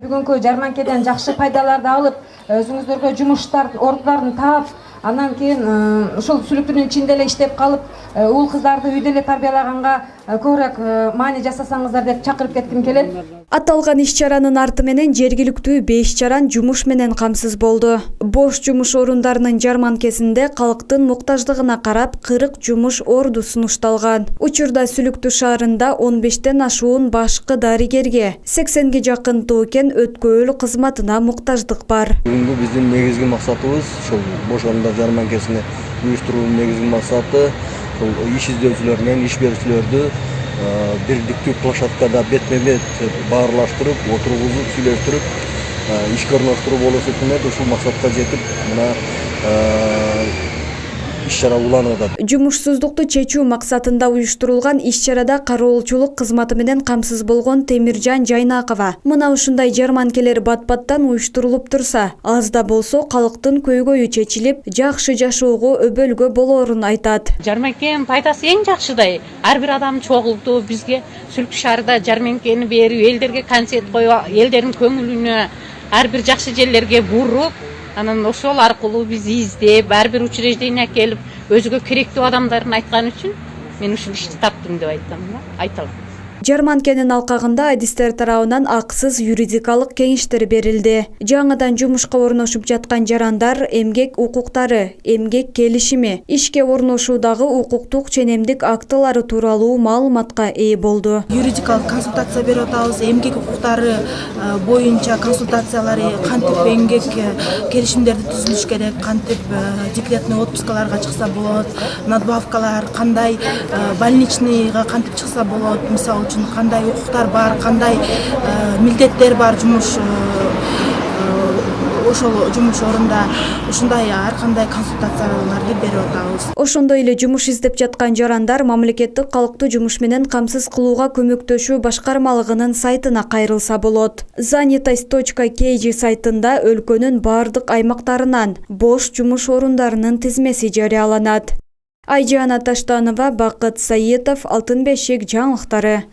Бүгүнкү жарманкеден жакшы пайдаларды алып, өзүңүздөргө жумуштар, ордуларын таап, андан кийин ушул сүлүктүрдүн ичинде эле иштеп калып, уул кыздарды үйдө эле тарбиялаганга көбүрөөк маани жасасаңыздар деп чакырып кетким келет. Аталган иш-чаранын арты менен жергиликтүү 5 жаран жумуш менен камсыз болду. Бош жумуш орундарынын жарманкесинде калктын муктаждыгына карап 40 жумуш орду сунушталган. Учурда Сүлүктүү шаарында 15тен ашуун башкы дарыгерге, 80ге жакын тоокен өткөөл кызматына муктаждык бар. Бүгүнкү биздин негизги максатыбыз ушул бош орундар жарманкесини уюштуруунун негизги максаты иш издөөчүлөр менен иш берүүчүлөрдү бирдиктүү площадкада бетме-бет баарлаштырып, отургузуп, сүйлөштүрүп, ишке орноштуруп болушу үчүн ушул максатка жетип, мына иш-чара уланып атат. Жумушсуздукту чечүү максатында уюштурулган иш-чарада кароолчулук кызматы менен камсыз болгон Темиржан Жайнакова мына ушундай жарманкелер бат-баттан уюштурулуп турса, аз да болсо калктын көйгөйү чечилип, жакшы жашоого өбөлгө болоорун айтат. Жарманкенин пайдасы эң жакшыдай. Ар бир адам чогулду, бизге Сүлүктүү шаарда жарманкени берип, элдерге концерт коюп, элдердин көңүлүнө ар бир жакшы жерлерге буруп, анан ошол аркылуу биз издеп, ар бир учреждение келип, өзгө керектүү адамдарын айткан үчүн мен ушул ишти таптым деп айталам. Жарманкенин алкагында адистер тарабынан акысыз юридикалык кеңештер берилди. Жаңыдан жумушка орношуп жаткан жарандар эмгек укуктары, эмгек келишими, ишке орношуудагы укуктук ченемдик актылары тууралуу маалыматка ээ болду. Юридикалык консультация берип атабыз, эмгек укуктары боюнча консультациялары, кантип эмгек келишимдерди түзүлүш керек, кантип декретный отпускаларга чыкса болот, надбавкалар кандай, больничныйга кантип чыкса болот, мисалы үчүн кандай укуктар бар, кандай милдеттер бар ошол жумуш орунда ушундай ар кандай консультацияларды берип атабыз. Ошондой эле жумуш издеп жаткан жарандар мамлекеттик калктуу жумуш менен камсыз кылууга көмөктөшүү башкармалыгынын сайтына кайрылса болот. Занятость.kg сайтында өлкөнүн бардык аймактарынан бош жумуш орундарынын тизмеси жарыяланат. Айжана Таштанова, Бакыт Саитов, Алтын бешик жаңылыктары.